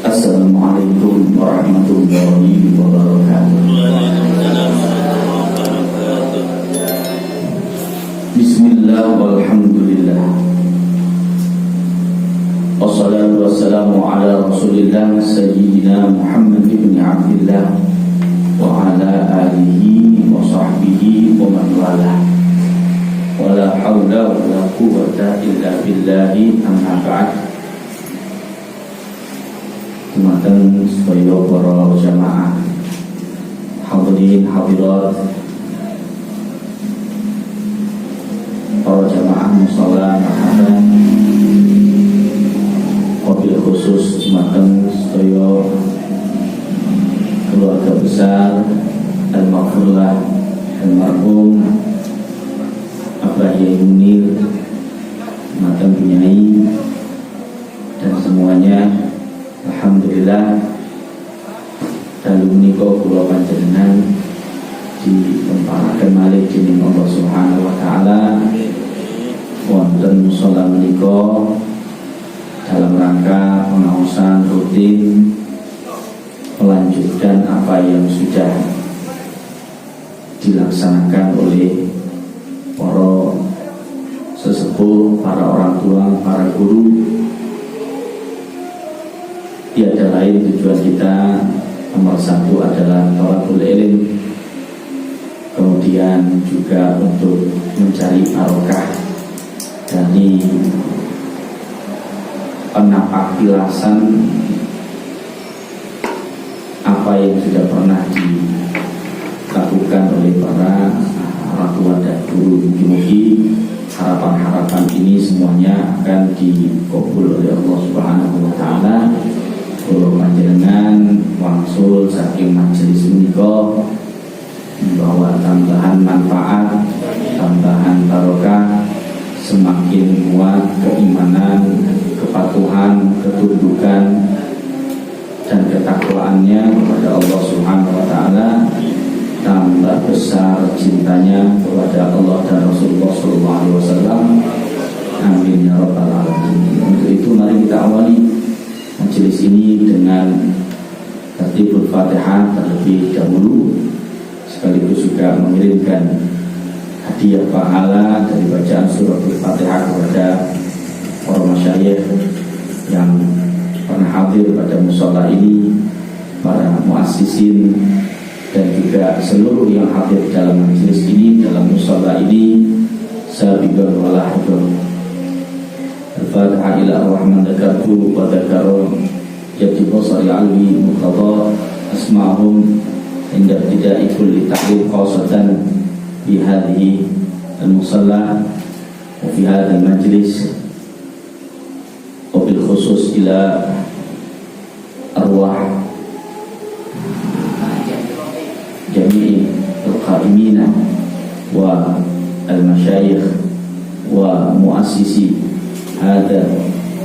Assalamualaikum warahmatullahi wabarakatuh. Bismillah walhamdulillah. Wassalatu wassalamu ala rasulillah Sayyidina Muhammad ibn Abdillah wa ala alihi wa sahbihi wa man walah. Wala hawla wala quwwata illa billahi, amma ba'd. Dumateng sedaya para jamaah hadirin hadirat, para jamaah mushola marhaban. Wabil khusus dumateng sedaya keluarga besar al-maghfurlah almarhum Abah Yai Munir, dumateng Bunyai dan semuanya. Alhamdulillah, dalu menika kula panjenengan ditempataken malih dening Allah Subhanahu wa taala wonten musala menika dalam rangka pengawasan rutin melanjutkan apa yang sudah dilaksanakan oleh para sesepuh, para orang tua, para guru. Tiada lain tujuan kita nomor satu adalah thalabul ilm, kemudian juga untuk mencari barokah dari penapaktilasan apa yang sudah pernah dilakukan oleh para orang tua dan guru. Mungkin harapan-harapan ini semuanya akan dikabul oleh Allah Subhanahu wa taala. Kula panjenengan wangsul saking majelis menika membawa tambahan manfaat, tambahan barokah, semakin kuat keimanan, kepatuhan, ketundukan dan ketakwaannya kepada Allah Subhanahu wa taala, tambah besar cintanya kepada Allah dan Rasulullah sallallahu alaihi wasallam. Amin ya rabbal alamin. Untuk itu mari kita awali majelis ini dengan tertibul Fatihah terlebih dahulu, sekaligus juga mengirimkan hadiah pahala dari bacaan surah Al-Fatihah kepada para masyayikh yang pernah hadir pada mushola ini, para muassisin dan juga seluruh yang hadir dalam majelis ini, dalam mushola ini. Sabiqan wa lahiqan. Al-Fatihah ila ar-Rahman dzakartu wa dzakaru yati basari alwi muqtada asma'hum inda ibtida'i kulli ta'lim khasatan fi hadhihi al-musalla wa fi hadha al-majlis wa bil khusus ila arwah jami'i al-qa'imina wa al-masyayikh wa muassisi hadha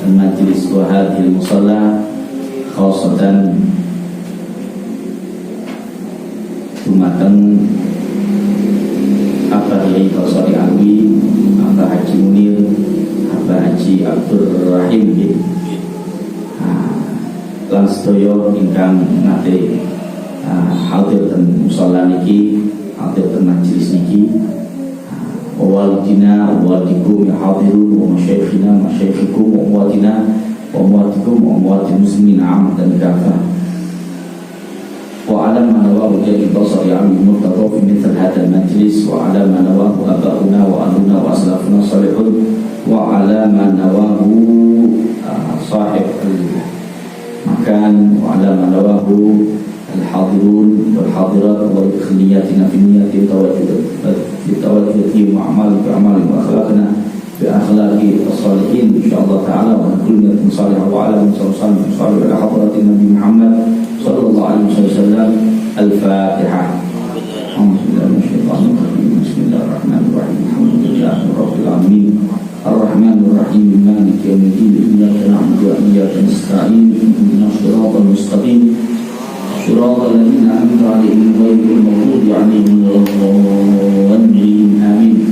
al-majlis wa hadhihi al-musalla khasatan dumateng Abah Yai Qasari Alwi, Abah Haji Munir, Abah Haji Abdul Rahim lan sedaya ingkang nate hadir ten musala niki, hadir ten majelis niki. Walidina walidikum ya hadirun wa masyayikhina masyayikhikum wa muwatina wa muwatikum wa muwatin muslimin amatan kafah. Wa ala ma nawahu jadi basar ya'ami murtadha fi mithl hadha al-majlis wa ala ma nawahu aba'una wa aluna wa aslafuna salihun wa ala ma nawahu sahib al-makan wa ala ma nawahu al-hadirun wal hadirat wa ikhliyatina fi niyyati bitawajjuhi wa amali wa akhlaqina bi akhlaqi as-salihin insyaallah ta'ala wa kullu niyatin salihah wa ala sallallahu ala hadratin Nabi Muhammad sallallahu alaihi wasallam. Al-Fatihah. Bismillahirrahmanirrahim. Alhamdulillahirabbil alamin. Ar-Rahmanir Rahim. Maliki yaumiddin. Iyyaka na'budu wa iyyaka nasta'in. Ihdinas siratal mustaqim. Shiratal ladzina an'amta 'alaihim ghairil maghdubi 'alaihim waladdallin. Amin.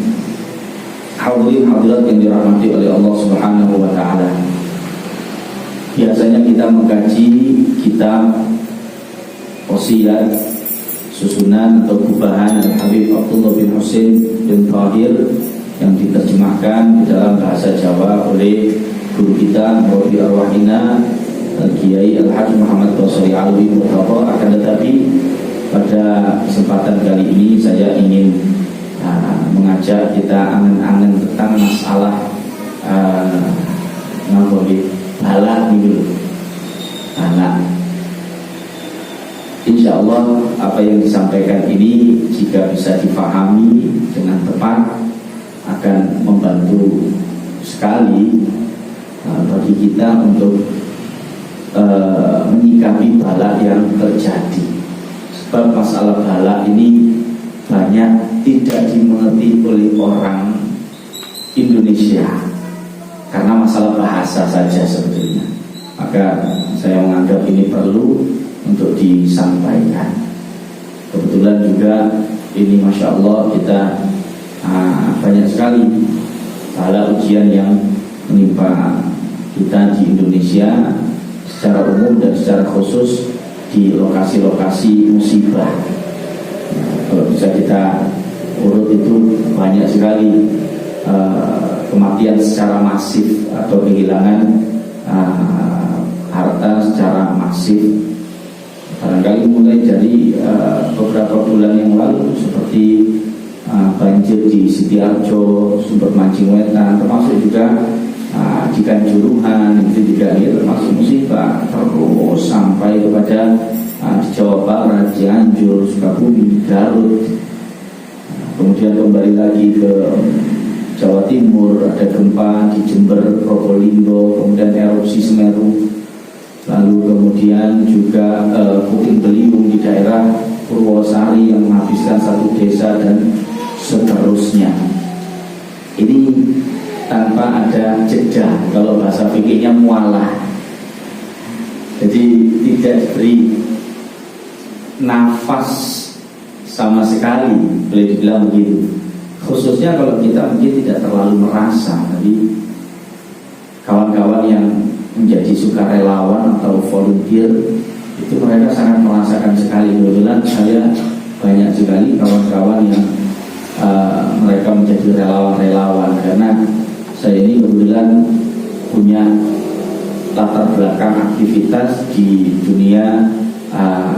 Hadirin hadirat yang dirahmati oleh Allah Subhanahu wa taala. biasanya kita mengkaji kitab wasiat susunan atau gubahan Al-Habib Abdullah bin Husain bin Tahir yang diterjemahkan di dalam bahasa Jawa oleh guru kita Murabi Arwahina Kiai Al-Hajj Muhammad Basri Alwi Murtaba. Akan tetapi pada kesempatan kali ini saya ingin mengajak kita angan-angan tentang masalah balak ini. Anak, insya Allah apa yang disampaikan ini jika bisa dipahami dengan tepat akan membantu sekali bagi kita untuk menyikapi balak yang terjadi. Sebab masalah balak ini banyak tidak dimengerti oleh orang Indonesia karena masalah bahasa saja sebetulnya. Maka saya menganggap ini perlu untuk disampaikan. Kebetulan juga ini Masya Allah kita banyak sekali bala ujian yang menimpa kita di Indonesia secara umum dan secara khusus di lokasi-lokasi musibah. Kalau bisa kita urut itu banyak sekali kematian secara masif atau kehilangan harta secara masif. Barangkali mulai dari beberapa bulan yang lalu seperti banjir di Sitiarjo, Sumber Mancing Wetan, termasuk juga di Kanjuruhan, itu juga termasuk musibah terus sampai kepada di Jawa Barat, Cianjur, Sukabumi, Garut. Kemudian kembali lagi ke Jawa Timur, ada gempa di Jember, Probolinggo, kemudian erupsi Semeru, lalu kemudian juga puting beliung di daerah Purwosari yang menghabiskan satu desa dan seterusnya. Ini tanpa ada jeda, kalau bahasa fikihnya mualah. Jadi tidak diberi nafas sama sekali, boleh dibilang begitu. Khususnya kalau kita mungkin tidak terlalu merasa, tapi kawan-kawan yang menjadi sukarelawan atau volunteer itu mereka sangat merasakan sekali. Kebetulan saya banyak sekali kawan-kawan yang mereka menjadi relawan-relawan karena saya ini kebetulan punya latar belakang aktivitas di dunia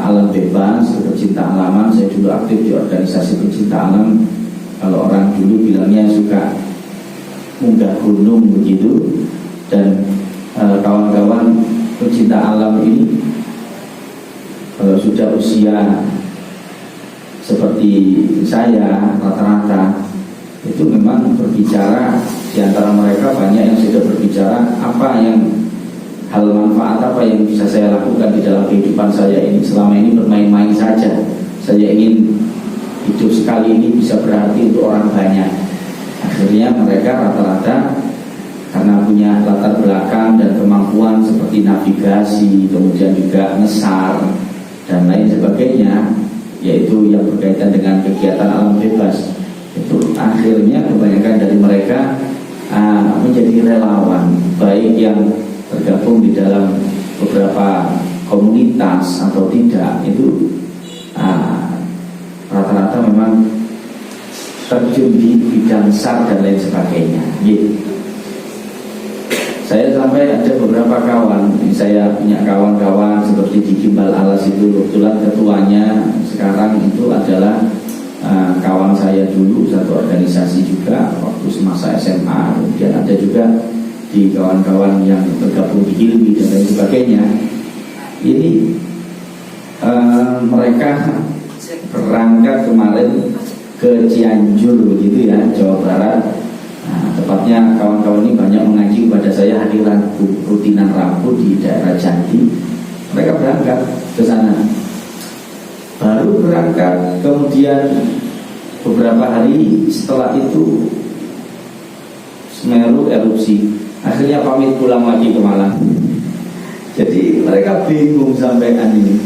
alam bebas, pecinta alaman. Saya dulu aktif di organisasi pecinta alam. Kalau orang dulu bilangnya suka munggah gunung begitu. Dan kawan-kawan pecinta alam ini kalau sudah usia seperti saya rata-rata itu memang berbicara, di antara mereka banyak yang sudah berbicara apa yang hal manfaat apa yang bisa saya lakukan di dalam kehidupan saya ini. Selama ini bermain-main saja, saya ingin hidup sekali ini bisa berarti untuk orang banyak. Akhirnya mereka rata-rata karena punya latar belakang dan kemampuan seperti navigasi, kemudian juga ngesar dan lain sebagainya, yaitu yang berkaitan dengan kegiatan alam bebas, itu akhirnya kebanyakan dari mereka menjadi relawan, baik yang tergabung di dalam beberapa komunitas atau tidak, itu rata-rata memang terjun di bidang SAR dan lain sebagainya. Saya sampai ada beberapa kawan, saya punya kawan-kawan seperti di Gimbal Alas itu, kebetulan ketuanya sekarang itu adalah kawan saya dulu, satu organisasi juga waktu semasa SMA. Kemudian ada juga di kawan-kawan yang tergabung di Hilmi dan lain sebagainya. Ini mereka berangkat kemarin ke Cianjur begitu ya, Jawa Barat. Tepatnya kawan-kawan ini banyak mengaji kepada saya hadiran rutinan Rabu di daerah Jati. Mereka berangkat ke sana. Baru berangkat, kemudian beberapa hari setelah itu Semeru erupsi. Akhirnya pamit pulang lagi ke Malang. Jadi mereka bingung sampaikan ini.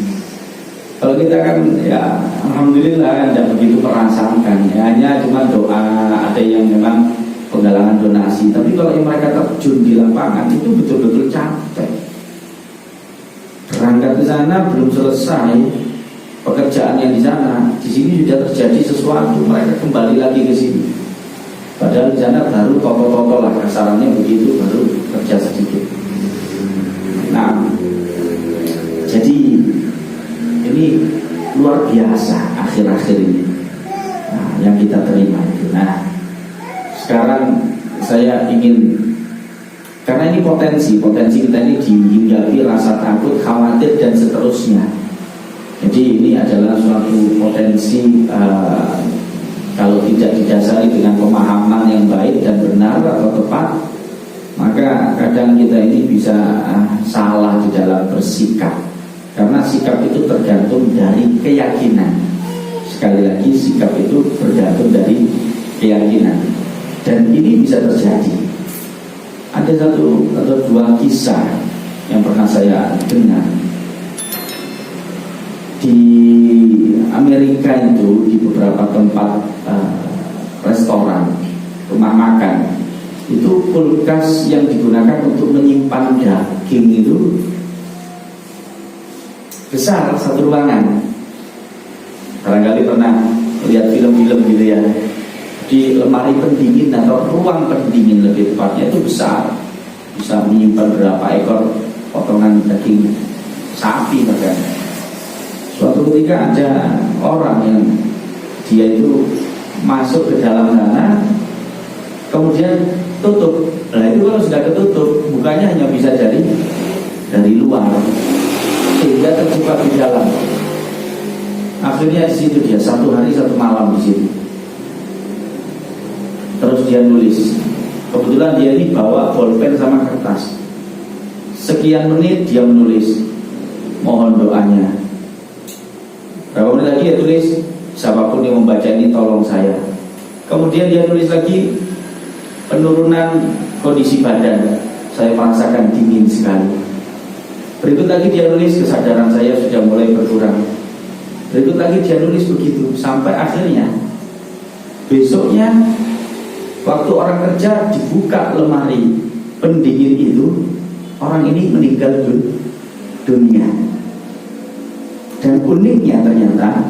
Kalau kita kan ya alhamdulillah tidak begitu merasakan, ya, hanya cuma doa, ada yang memang penggalangan donasi. Tapi kalau yang mereka terjun di lapangan itu betul-betul capek. berangkat ke sana belum selesai pekerjaan yang di sana, di sini sudah terjadi sesuatu, mereka kembali lagi ke sini. Padahal di sana baru toto-toto lah kasarannya begitu, baru kerja sedikit. Nah, jadi ini luar biasa akhir-akhir ini, nah, yang kita terima itu. Nah, sekarang saya ingin, karena ini potensi kita ini dihinggapi rasa takut, khawatir dan seterusnya. Jadi ini adalah suatu potensi kalau tidak didasari dengan pemahaman yang baik dan benar atau tepat, maka kadang kita ini bisa salah di dalam bersikap. Karena sikap itu tergantung dari keyakinan. Sekali lagi, sikap itu tergantung dari keyakinan. Dan ini bisa terjadi. Ada satu atau dua kisah yang pernah saya dengar. Di Amerika itu, di beberapa tempat restoran, rumah makan, itu kulkas yang digunakan untuk menyimpan daging itu besar, satu ruangan. Barangkali pernah lihat film-film gitu ya. Di lemari pendingin atau ruang pendingin lebih tepatnya itu besar, bisa menyimpan berapa ekor potongan daging sapi bahkan. Suatu ketika ada orang yang dia itu masuk ke dalam sana, kemudian tutup. Nah itu kalau sudah ketutup, bukanya hanya bisa dari luar, sehingga terjebak di dalam. Akhirnya di situ dia 1 hari 1 malam di situ. Terus dia nulis. Kebetulan dia ini bawa bolpen sama kertas. Sekian menit dia menulis, mohon doanya. Berapa menit lagi dia tulis, siapapun yang membaca ini tolong saya. Kemudian dia tulis lagi, penurunan kondisi badan, saya merasakan dingin sekali. Berikut lagi dia nulis, kesadaran saya sudah mulai berkurang. Berikut lagi dia nulis begitu, sampai akhirnya besoknya waktu orang kerja dibuka lemari pendingin itu, orang ini meninggal dunia. Dan uniknya ternyata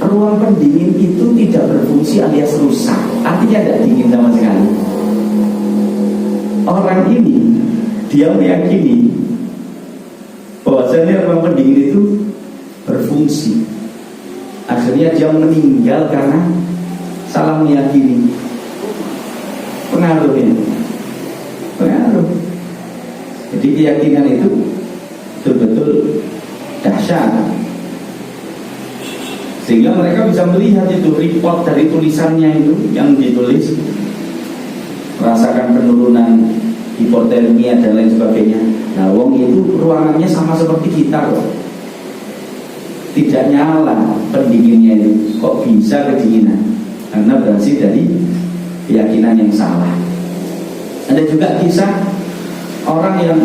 ruang pendingin itu tidak berfungsi alias rusak, artinya tidak dingin sama sekali. Orang ini dia meyakini bahwasanya ruang pendingin itu berfungsi. Akhirnya dia meninggal karena salah meyakini. Pengaruh. Jadi keyakinan itu betul-betul dahsyat, sehingga mereka bisa melihat itu report dari tulisannya itu yang ditulis, merasakan penurunan hipotermia dan lain sebagainya. Nah, wong itu ruangannya sama seperti kita loh, tidak nyala pendinginnya itu, kok bisa kedinginan? Karena berhasil dari keyakinan yang salah. Ada juga kisah orang yang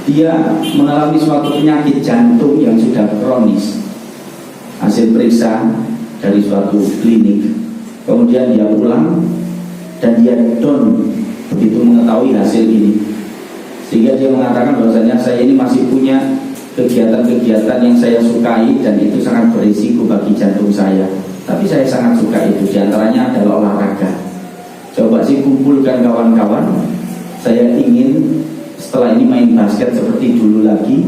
dia mengalami suatu penyakit jantung yang sudah kronis. Hasil periksa dari suatu klinik, kemudian dia pulang dan dia down begitu mengetahui hasil ini, sehingga dia mengatakan bahwasanya saya ini masih punya kegiatan-kegiatan yang saya sukai dan itu sangat berisiko bagi jantung saya, tapi saya sangat suka itu. Di antaranya adalah olahraga. Coba sih kumpulkan kawan-kawan, saya ingin setelah ini main basket seperti dulu lagi.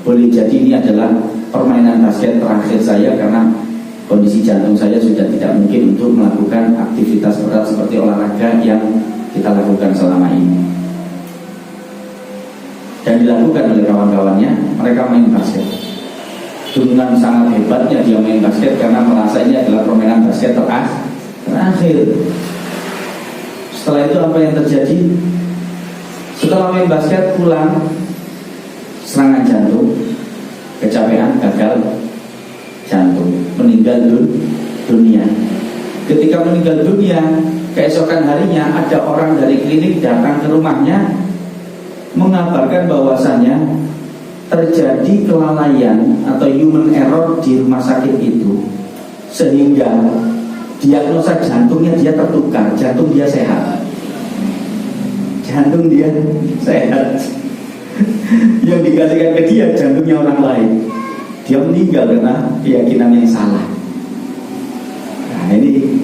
Boleh jadi ini adalah permainan basket terakhir saya, karena kondisi jantung saya sudah tidak mungkin untuk melakukan aktivitas berat seperti olahraga yang kita lakukan selama ini. Dan dilakukan oleh kawan-kawannya, mereka main basket. Dengan sangat hebatnya dia main basket karena merasa ini adalah permainan basket terakhir. Setelah itu apa yang terjadi? Setelah main basket pulang, serangan jantung, kecapean, gagal jantung, meninggal dunia. Ketika meninggal dunia, keesokan harinya ada orang dari klinik datang ke rumahnya mengabarkan bahwasannya terjadi kelalaian atau human error di rumah sakit itu, sehingga diagnosa jantungnya dia tertukar, jantung dia sehat. Yang dikasihkan ke dia jantungnya orang lain. Dia meninggal karena keyakinan yang salah. Nah ini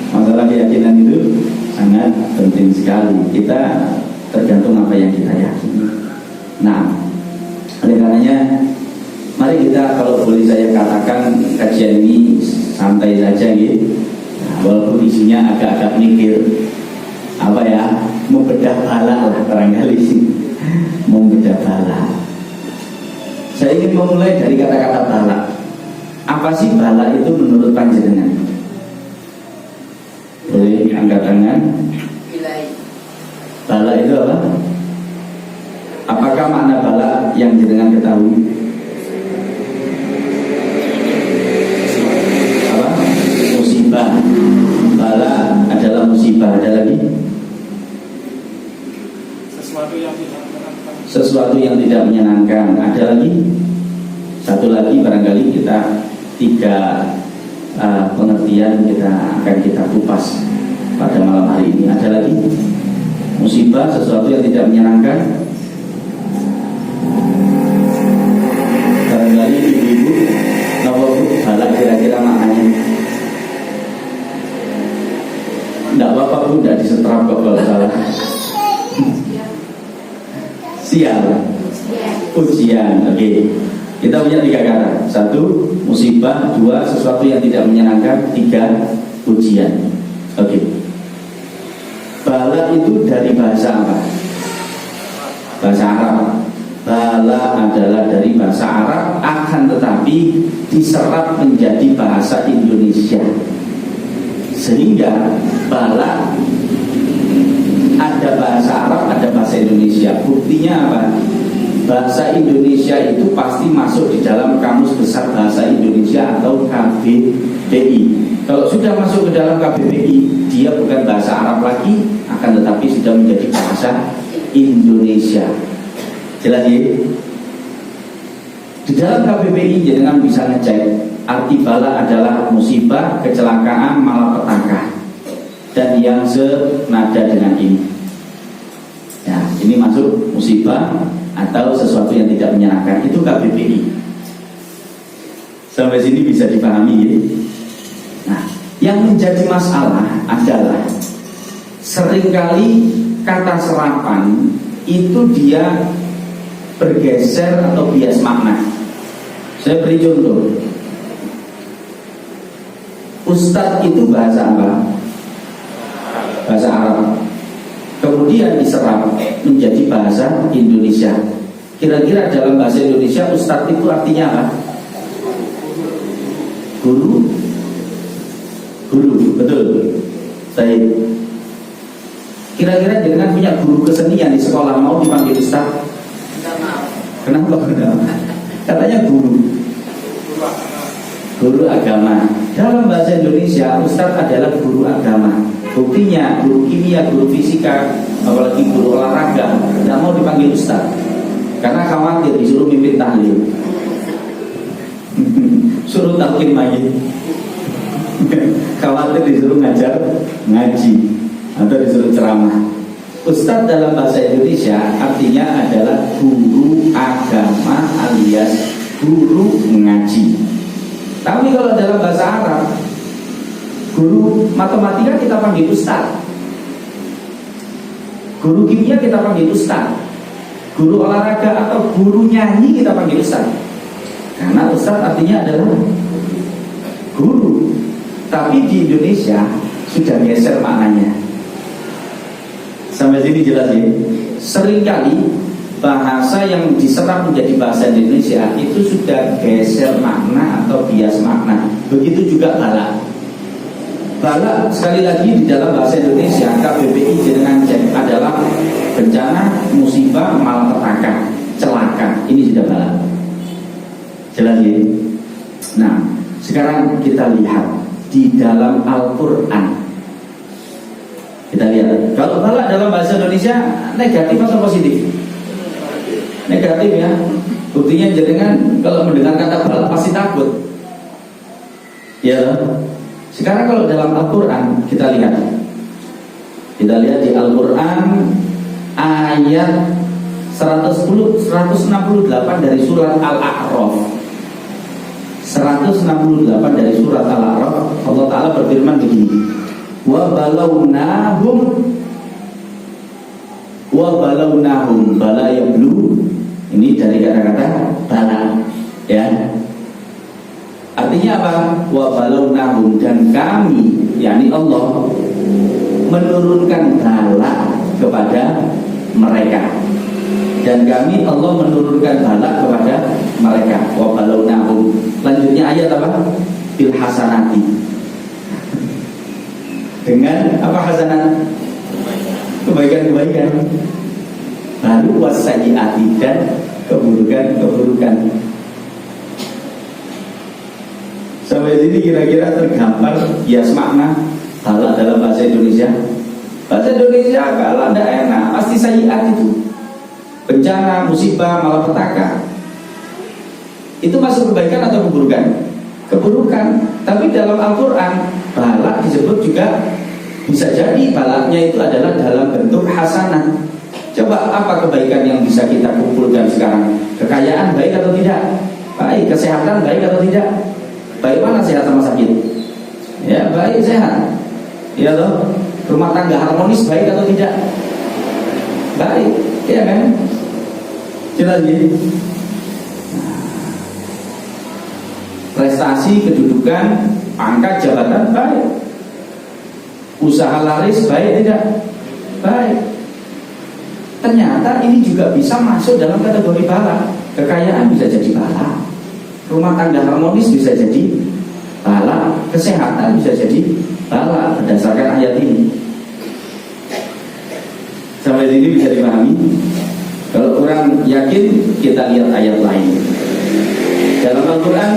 masalah keyakinan itu sangat penting sekali. Kita tergantung apa yang kita yakini. Nah, oleh karenanya mari kita, kalau boleh saya katakan, kajian ini santai saja gitu. Nah, walaupun isinya agak-agak mikir, apa ya, membedah bala lah barangkali, membedah bala. Saya ingin memulai dari kata-kata bala. Apa sih bala itu menurut panjenengan? Boleh angkat tangan. Bala itu apa? Apakah makna bala yang jenengan ketahui? Apa? Musibah. Bala adalah musibah. Ada lagi? Sesuatu yang tidak menyenangkan. Ada lagi? Satu lagi barangkali kita tiga pengertian akan kita kupas pada malam hari ini. Ada lagi? Musibah, sesuatu yang tidak menyenangkan. Barangkali ibu-ibu, apa bala kira-kira maknanya? Tidak apa-apa bu, tidak disetrap kok kalau salah. Sial, ujian. Oke. Kita punya tiga kata. Satu, musibah. Dua, sesuatu yang tidak menyenangkan. Tiga, ujian. Oke. Bala itu dari bahasa apa? Bahasa Arab. Bala adalah dari bahasa Arab, akan tetapi diserap menjadi bahasa Indonesia. Sehingga bala ada bahasa Arab, ada bahasa Indonesia. Buktinya apa? Bahasa Indonesia itu pasti masuk di dalam Kamus Besar Bahasa Indonesia atau KBBI. Kalau sudah masuk ke dalam KBBI, dia bukan bahasa Arab lagi, akan tetapi sudah menjadi bahasa Indonesia. Jelas ya? Di dalam KBBI jangan bisa ngecek arti bala adalah musibah, kecelakaan, malapetaka, dan yang senada dengan ini. Ya, ini masuk musibah atau sesuatu yang tidak menyenangkan, itu KBBI. Sampai sini bisa dipahami ya? Nah, yang menjadi masalah adalah seringkali kata serapan itu dia bergeser atau bias makna. Saya beri contoh. Ustadz itu bahasa apa? Bahasa Arab. Kemudian diserap menjadi bahasa Indonesia. Kira-kira dalam bahasa Indonesia Ustadz itu artinya apa? Guru. Guru, betul. Baik. Kira-kira jangan punya guru kesenian di sekolah, mau dipanggil Ustadz? Kenapa? Katanya guru. Guru agama. Dalam bahasa Indonesia Ustadz adalah guru agama. Buktinya guru kimia, guru fisika, apalagi guru olahraga tidak mau dipanggil Ustadz karena khawatir disuruh mimpin tahlil. Suruh talqin mayit. Khawatir disuruh ngajar ngaji atau disuruh ceramah. Ustadz dalam bahasa Indonesia artinya adalah guru agama alias guru mengaji. Tapi kalau dalam bahasa Arab, guru matematika kita panggil Ustadz, guru kimia kita panggil Ustadz, guru olahraga atau guru nyanyi kita panggil Ustadz. Karena Ustadz artinya adalah guru. Tapi di Indonesia sudah geser maknanya. Sampai sini jelas ya. Seringkali bahasa yang diserap menjadi bahasa Indonesia itu sudah geser makna atau bias makna. Begitu juga bala. Bala sekali lagi di dalam bahasa Indonesia KBBI dengan cek adalah bencana, musibah, malapetaka, celaka. Ini sudah bala. Jelas ya. Nah, sekarang kita lihat di dalam Al-Quran. Kita lihat, kalau bala dalam bahasa Indonesia negatif atau positif? Negatif ya. Buktinya jenengan kalau mendengar kata bala pasti takut. Ya. Sekarang kalau dalam Al-Quran kita lihat di Al-Quran ayat 168 dari surat Al-A'raf. 168 dari surat Al-A'raf, Allah Ta'ala berfirman begini, wa balawnahum, bala yablu, ini dari kata-kata bala, ya. Artinya apa? Wa balawnahum, dan kami, yakni Allah, menurunkan bala kepada mereka. Dan kami Allah menurunkan bala kepada mereka. Wa balawnahum. Lanjutnya ayat apa? Bil hasanati. Dengan apa hasanat? Kebaikan-kebaikan. Lalu wasayyiati, dan keburukan-keburukan. Sampai sini kira-kira tergambar ya makna bala dalam bahasa Indonesia. Bahasa Indonesia bala tidak enak, pasti sayyiat itu. Bencana, musibah, malapetaka. Itu masuk kebaikan atau keburukan? Keburukan. Tapi dalam Al-Quran bala disebut juga bisa jadi balanya itu adalah dalam bentuk hasanah. Coba apa kebaikan yang bisa kita kumpulkan sekarang? Kekayaan baik atau tidak? Baik. Kesehatan baik atau tidak? Baik mana sehat sama sakit? Ya baik, sehat. Ya toh. Rumah tangga harmonis baik atau tidak? Baik. Iya kan? Jelas gini. Prestasi, kedudukan, pangkat, jabatan baik. Usaha laris baik tidak? Baik. Ternyata ini juga bisa masuk dalam kategori bala. Kekayaan bisa jadi bala, rumah tangga harmonis bisa jadi bala, kesehatan bisa jadi bala, berdasarkan ayat ini. Sampai sini bisa dipahami. Kalau kurang yakin, kita lihat ayat lain. Dalam Al-Quran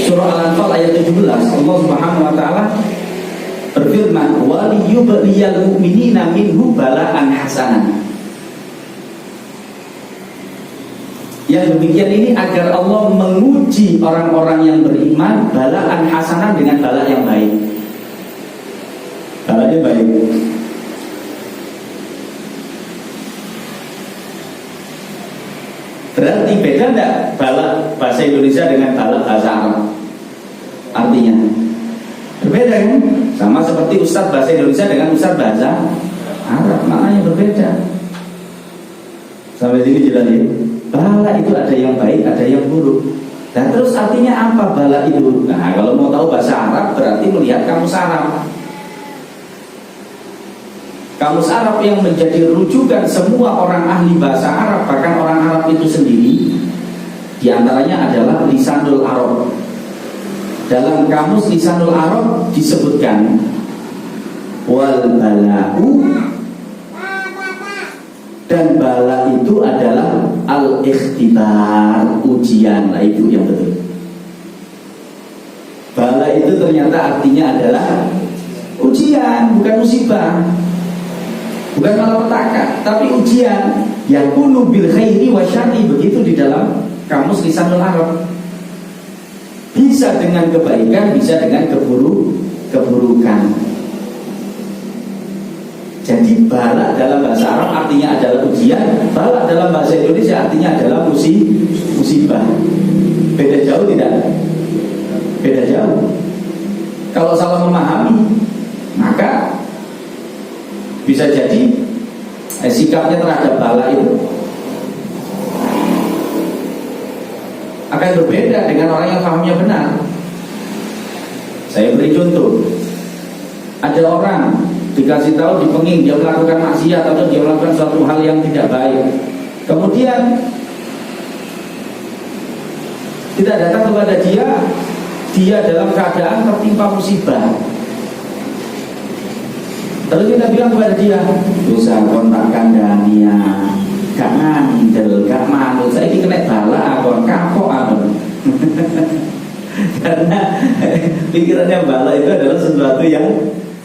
surah Al-Anfal ayat 17, Allah Subhanahu wa taala berfirman, wa liyubliyal mu'minina minhu bala'an hasanan. Yang demikian ini agar Allah menguji orang-orang yang beriman balaan hasanah dengan bala yang baik. Balanya baik. Berarti beda enggak bala bahasa Indonesia dengan bala bahasa Arab? Artinya berbeda kan? Sama seperti ustadz bahasa Indonesia dengan ustadz bahasa Arab, maknanya berbeda. Sampai sini jelas ya. Bala itu ada yang baik, ada yang buruk. Dan terus artinya apa bala itu? Nah, kalau mau tahu bahasa Arab berarti melihat kamus Arab. Kamus Arab yang menjadi rujukan semua orang ahli bahasa Arab, bahkan orang Arab itu sendiri, diantaranya adalah Lisanul Arab. Dalam kamus Lisanul Arab disebutkan wal bala'u, dan bala itu adalah al-ikhtibar, ujian. Nah itu yang betul. Bala itu ternyata artinya adalah ujian, bukan musibah, bukan malapetaka, tapi ujian. Yakunu bil khairi wa syarri, begitu di dalam kamus Lisanul Arab. Bisa dengan kebaikan, bisa dengan keburukan. Jadi bala dalam bahasa Arab artinya adalah ujian, bala dalam bahasa Indonesia artinya adalah musibah. Beda jauh tidak? Beda jauh. Kalau salah memahami, maka bisa jadi sikapnya terhadap bala itu akan berbeda dengan orang yang pahamnya benar. Saya beri contoh. Ada orang dikasih tahu, dipenging, dia melakukan maksiat atau dia melakukan suatu hal yang tidak baik, kemudian tidak datang kepada dia dalam keadaan tertimpa musibah. Terus kita bilang kepada dia, bisa kontak kandania, gak ngandel, gak manut, saya ini kena bala, kon kapok abon. Karena pikirannya bala itu adalah sesuatu yang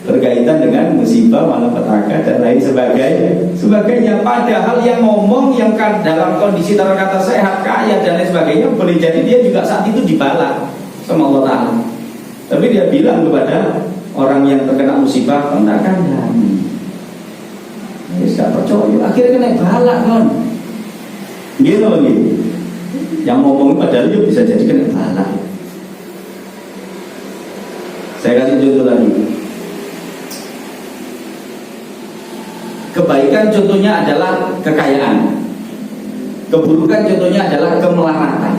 berkaitan dengan musibah, malapetaka dan lain sebagainya. Padahal yang ngomong yang dalam kondisi terkata sehat, kaya dan lain sebagainya, boleh jadi dia juga saat itu dibala sama Allah Ta'ala. Tapi dia bilang kepada orang yang terkena musibah, kontak kandani. Ya gak percaya, akhirnya kena bala kon. Gitu begitu. Yang ngomong padahal itu bisa jadi kena balak. Saya kasih contoh lagi. Kebaikan contohnya adalah kekayaan. Keburukan contohnya adalah kemelaratan.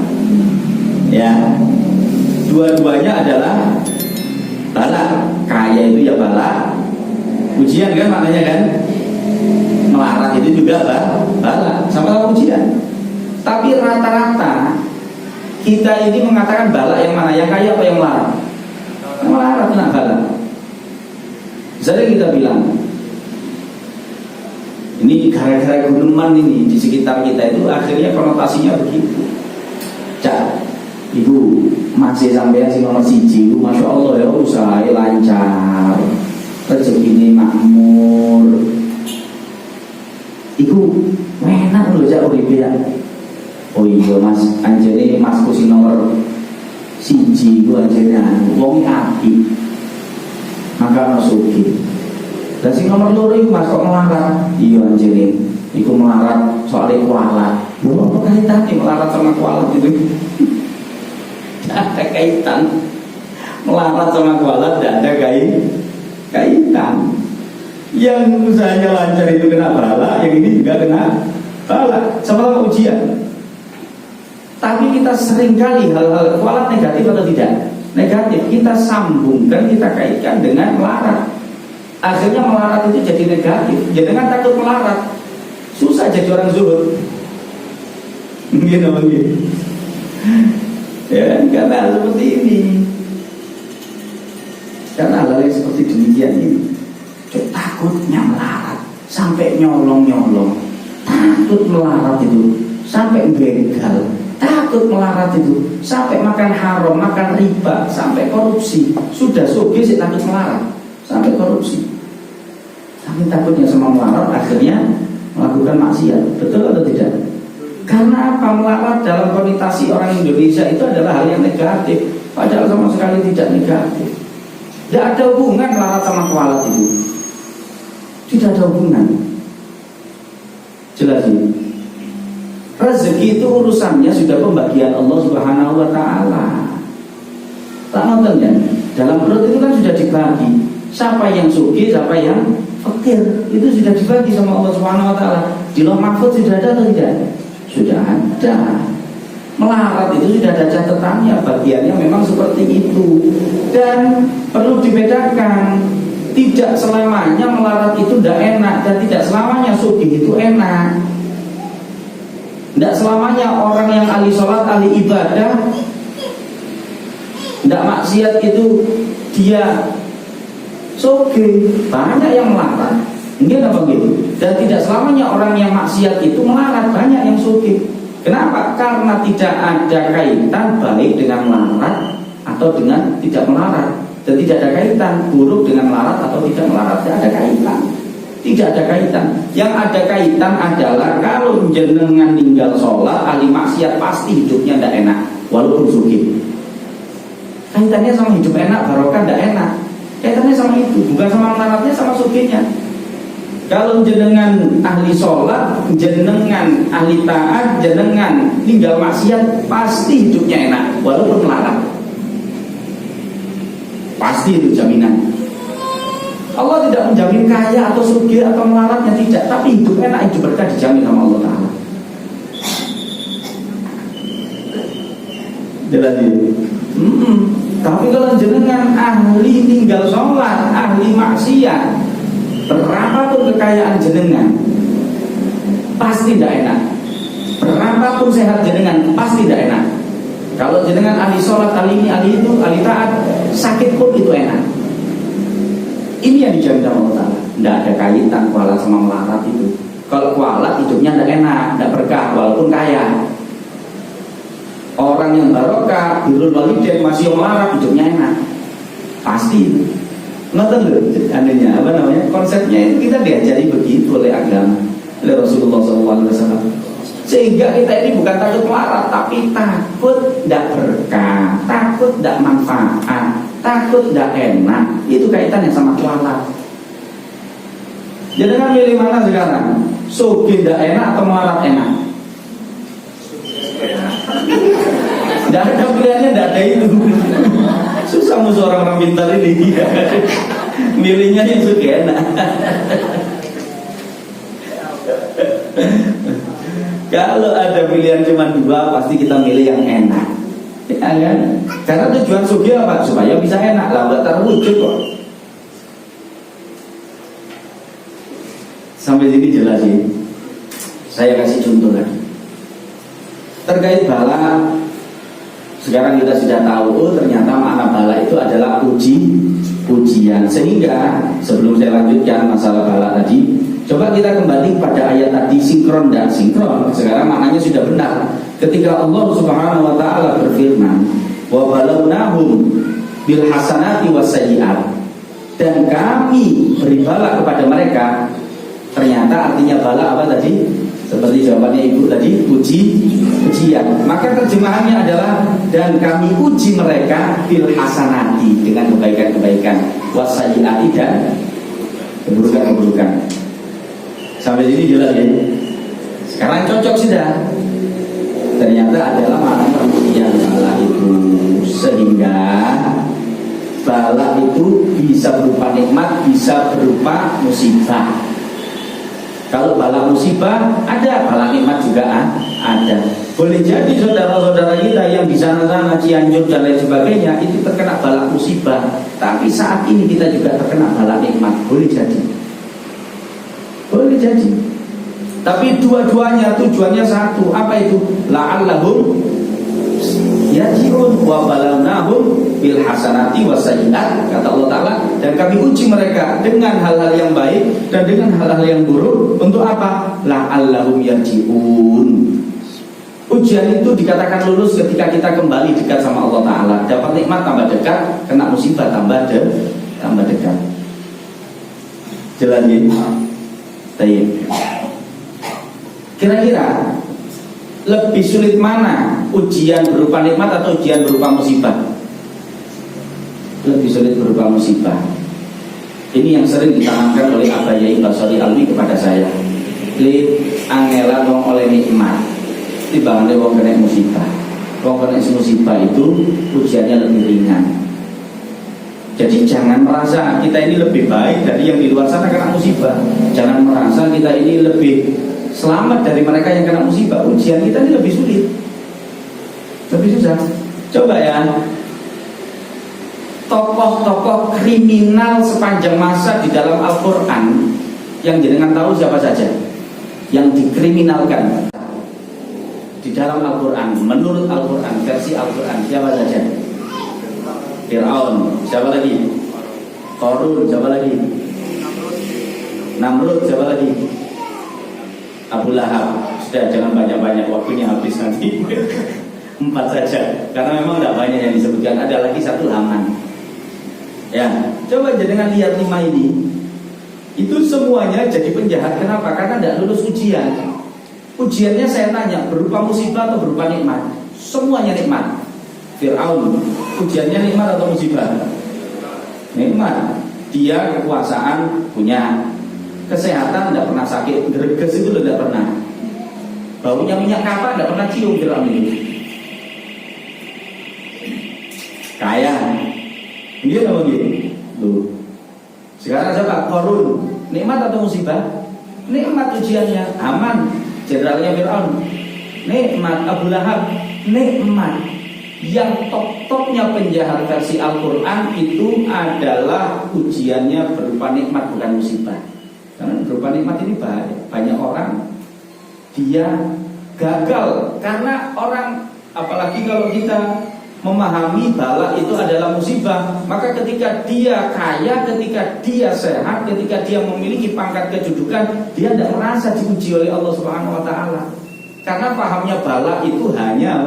Ya, dua-duanya adalah bala. Kaya itu ya bala, ujian kan maknanya kan. Melarat itu juga bala, sama-sama ujian. Tapi rata-rata kita ini mengatakan bala yang mana, yang kaya apa yang melarat? Yang melarat kena bala. Misalnya kita bilang, ini gara-gara guneman ini di sekitar kita itu akhirnya konotasinya begitu. Cak, ibu masih sampai si nomor siji, masya Allah ya usahanya lancar, rezeki makmur. Iku enak loh cak uripe ya. Oh iya mas, anjene mas ku si nomor siji iku anjene wong apik. Maka masuki. Dan si nomor loro iku mas kok melarat. Iya anjene iku melarat soalnya kualat. Lho apa kaitannya melarat sama kualat itu? Tidak ada kaitan. Melarat sama kualat tidak ada kaitan. Yang usahanya lancar itu kena bala, yang ini juga kena bala, sama-sama ujian. Tapi kita seringkali hal-hal kualat negatif atau tidak? Negatif, kita sambungkan, kita kaitkan dengan melarat. Akhirnya melarat itu jadi negatif. Jadi dengan takut melarat, susah jadi orang zuhud. Gitu. Ya, karena seperti ini. Karena hal yang seperti demikian ini. Takutnya melarat sampai nyolong-nyolong, takut melarat itu sampai begal, takut melarat itu sampai makan haram, makan riba, sampai korupsi. Sudah sugih sih takut melarat sampai korupsi. Tapi takutnya sama melarat akhirnya melakukan maksiat. Betul atau tidak? Karena apa? Melarat dalam konotasi orang Indonesia itu adalah hal yang negatif, padahal sama sekali tidak negatif. Tidak ada hubungan melarat sama kualat itu. Tidak ada hubungan. Jelas ini. Rezeki itu urusannya sudah pembagian Allah Subhanahu wa taala. Tak nonton ya? Dalam perut itu kan sudah dibagi. Siapa yang sugih, siapa yang fakir, itu sudah dibagi sama Allah Subhanahu wa taala. Di Lauh Mahfuz sudah ada atau tidak? Sudah ada. Melarat itu sudah ada catatannya, bagiannya memang seperti itu. Dan perlu dibedakan, tidak selamanya melarat itu tidak enak, dan tidak selamanya sugih itu enak. Tidak selamanya orang yang ahli sholat, ahli ibadah, tidak maksiat itu dia sugih. Banyak yang melarat, enggak apa gitu. Dan tidak selamanya orang yang maksiat itu melarat, banyak yang sugih. Kenapa? Karena tidak ada kaitan baik dengan melarat atau dengan tidak melarat. Dan tidak ada kaitan buruk dengan melarat atau tidak melarat. Tidak ada kaitan. Tidak ada kaitan. Yang ada kaitan adalah kalau jenengan tinggal sholat, ahli maksiat pasti hidupnya tidak enak, walaupun sugih. Kaitannya sama hidup enak, barokah tidak enak. Kaitannya sama itu, bukan sama melaratnya, sama sugihnya. Kalau jenengan ahli sholat, jenengan ahli taat, jenengan tinggal maksiat, pasti hidupnya enak, walaupun melarat. Pasti itu jaminan. Allah tidak menjamin kaya atau sugih atau melaratnya, tidak. Tapi hidup enak, hidup berkah dijamin sama Allah Ta'ala. Jelas ini. Tapi kalau jenengan ahli tinggal sholat, ahli maksiat, berapapun kekayaan jenengan, pasti tidak enak. Berapapun sehat jenengan, pasti tidak enak. Kalau jenengan ahli sholat, ahli ini, ahli itu, ahli taat, sakit pun itu enak. Ini yang dijamin sama Allah Ta'ala. Tidak ada kaitan kualat sama melarat itu. Kalau kualat hidupnya tidak enak, tidak berkah, walaupun kaya. Orang yang barokah, birrul walidain, masih melarat, hidupnya enak. Pasti. Nonton loh, adanya apa namanya? Konsepnya itu kita diajari begitu oleh agama, oleh Rasulullah SAW. Sehingga kita ini bukan takut melarat, tapi takut tidak berkah, takut tidak manfaat, takut tidak enak. Itu kaitannya sama kualat. Jadi kan milih mana sekarang? Sugih tidak enak atau melarat enak? Tidak ada pilihannya, tidak ada itu. Susah musuh orang-orang pintar ini. Milihnya yang suka enak. Kalau ada pilihan cuma dua, pasti kita milih yang enak, ya kan? Karena tujuan sugih apa? Supaya bisa enak, lah nggak terwujud kok. Sampai sini jelas ya. Saya kasih contoh lagi terkait bala. Sekarang kita sudah tahu, oh ternyata makna bala itu adalah ujian. Sehingga sebelum saya lanjutkan masalah bala tadi, coba kita kembali pada ayat tadi, sinkron dan sinkron. Sekarang maknanya sudah benar. Ketika Allah Subhanahu wa taala berfirman, "Wa balawnahum bil hasanati was sayyi'at." Dan kami beri bala kepada mereka. Ternyata artinya bala apa tadi? Seperti jawabannya Ibu tadi, ujian. Maka terjemahannya adalah dan kami uji mereka bil hasanati, dengan kebaikan-kebaikan, was sayyi'ati dan keburukan-keburukan. Sampai sini jelas ya. Sekarang cocok sudah. Ternyata adalah makna ujian bala itu. Sehingga bala itu bisa berupa nikmat, bisa berupa musibah. Kalau bala musibah ada, bala nikmat juga ada. Boleh jadi saudara-saudara kita yang di sana-sana Cianjur dan lain sebagainya itu terkena bala musibah, tapi saat ini kita juga terkena bala nikmat. Boleh jadi. Boleh jadi. Tapi dua-duanya tujuannya satu. Apa itu? La'allahum yarji'un wa balawnahum bil hasanati was sayyi'at, kata Allah Ta'ala, dan kami uji mereka dengan hal-hal yang baik dan dengan hal-hal yang buruk. Untuk apa? La'allahum yarji'un. Ujian itu dikatakan lulus ketika kita kembali dekat sama Allah Ta'ala. Dapat nikmat tambah dekat, kena musibah tambah dekat. Jelas ya? Baik. Kira-kira lebih sulit mana, ujian berupa nikmat atau ujian berupa musibah? Lebih sulit berupa musibah. Ini yang sering ditanamkan oleh Abah Yai Basori Alwi kepada saya. Li angela wong oleh nikmat, timbangane wong kena musibah. Wong kena musibah itu ujiannya lebih ringan. Jadi jangan merasa kita ini lebih baik dari yang di luar sana kena musibah. Jangan merasa kita ini lebih selamat dari mereka yang kena musibah. Ujian kita ini lebih sulit, lebih susah. Coba ya, tokoh-tokoh kriminal sepanjang masa di dalam Al-Quran yang jenengan tahu siapa saja yang dikriminalkan di dalam Al-Quran, menurut Al-Quran, versi Al-Quran, siapa saja? Fir'aun, siapa lagi? Qarun, siapa lagi? Namrud, siapa lagi? Abu Lahab. Sudah, jangan banyak-banyak, waktunya habis nanti. 4 saja, karena memang tidak banyak yang disebutkan. Ada lagi satu Haman. Ya, coba jangan lihat 5 ini. Itu semuanya jadi penjahat. Kenapa? Karena tidak lulus ujian. Ujiannya saya tanya, berupa musibah atau berupa nikmat? Semuanya nikmat. Fir'aun, ujiannya nikmat atau musibah? Nikmat. Dia kekuasaan punya, kesehatan tidak pernah sakit, greges itu tidak pernah. Baunya minyak kapur tidak pernah cium Fir'aun itu. Kaya, dia apa gitu? Tuh. Sekarang siapa? Qarun, nikmat atau musibah? Nikmat ujiannya. Haman, jenderalnya Fir'aun, nikmat. Abu Lahab, nikmat. Yang top-topnya penjahat versi Al-Quran itu adalah ujiannya berupa nikmat, bukan musibah. Karena berupa nikmat ini banyak orang dia gagal karena orang, apalagi kalau kita memahami bala itu adalah musibah, maka ketika dia kaya, ketika dia sehat, ketika dia memiliki pangkat kedudukan, dia tidak merasa diuji oleh Allah Subhanahu wa taala. Karena pahamnya bala itu hanya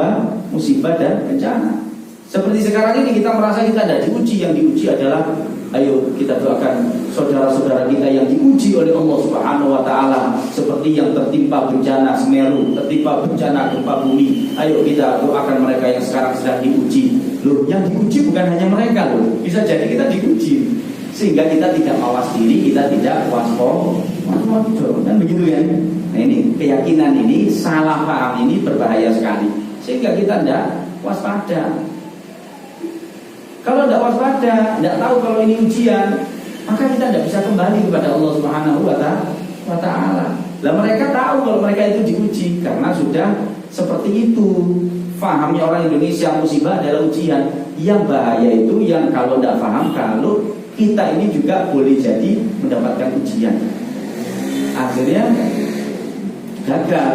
musibah dan bencana. Seperti sekarang ini kita merasa kita tidak diuji, yang diuji adalah, ayo kita doakan saudara-saudara kita yang diuji oleh Allah Subhanahu wa taala, seperti yang tertimpa bencana Semeru, tertimpa bencana gempa bumi. Ayo kita doakan mereka yang sekarang sedang diuji. Loh, yang diuji bukan hanya mereka loh. Bisa jadi kita diuji, sehingga kita tidak mawas diri, kita tidak waspada, kan begitu ya. Nah ini keyakinan ini, salah paham ini berbahaya sekali. sehingga kita tidak waspada. Kalau tidak waspada, tidak tahu kalau ini ujian, maka kita tidak bisa kembali kepada Allah Subhanahu wa Ta'ala. Lah mereka tahu kalau mereka itu diuji karena sudah seperti itu. Fahamnya orang Indonesia musibah adalah ujian. Yang bahaya itu yang kalau tidak paham kalau kita ini juga boleh jadi mendapatkan ujian. Akhirnya gagal.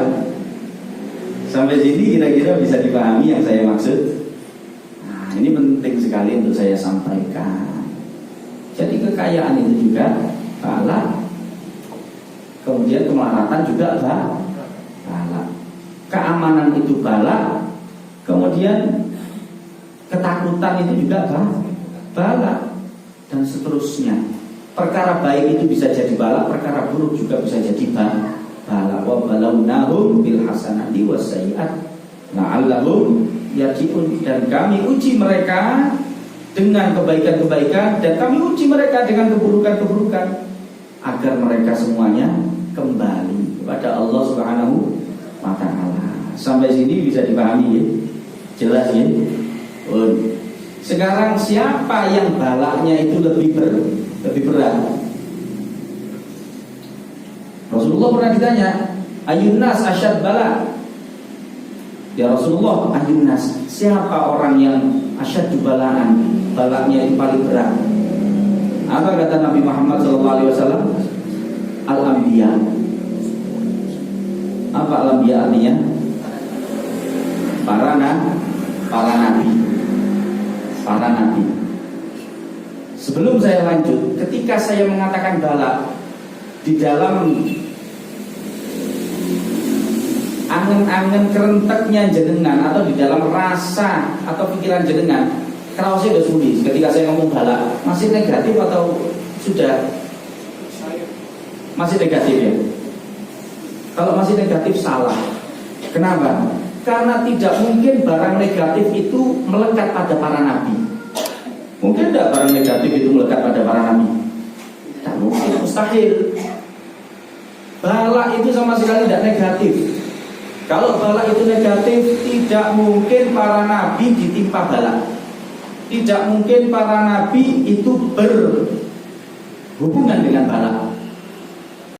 Sampai sini kira-kira bisa dipahami yang saya maksud. Nah, ini penting sekali untuk saya sampaikan. Jadi kekayaan itu juga bala, kemudian kemelaratan juga bala, keamanan itu bala, kemudian ketakutan itu juga bala, dan seterusnya. Perkara baik itu bisa jadi bala, perkara buruk juga bisa jadi bala. Wa balawnahum bil hasanati was sayyi'at la'allahum yarji'un. Dan kami uji mereka dengan kebaikan-kebaikan dan kami uji mereka dengan keburukan-keburukan agar mereka semuanya kembali kepada Allah Subhanahu wa Ta'ala. Sampai sini bisa dipahami ya? Jelas ya? Sekarang siapa yang balanya itu lebih berat? Rasulullah pernah ditanya, Ayyun nas asyad bala. Ya Rasulullah, Ayyun nas, siapa orang yang asyad balaan, balanya itu paling berat? Apa kata Nabi Muhammad SAW? Al-Anbiya. Apa Al-Anbiya artinya? Para nabi. Sebelum saya lanjut, ketika saya mengatakan bala, di dalam angen-angen kerenteknya jenengan atau di dalam rasa atau pikiran jenengan, krausnya udah sulit. Ketika saya ngomong bala, masih negatif atau sudah? Masih negatif ya? Kalau masih negatif salah. Kenapa? Karena tidak mungkin barang negatif itu melekat pada para nabi. Mungkin tidak barang negatif itu melekat pada para nabi? Tidak mungkin, mustahil. Bala itu sama sekali tidak negatif. Kalau bala itu negatif, tidak mungkin para nabi ditimpa bala. Tidak mungkin para nabi itu berhubungan dengan bala.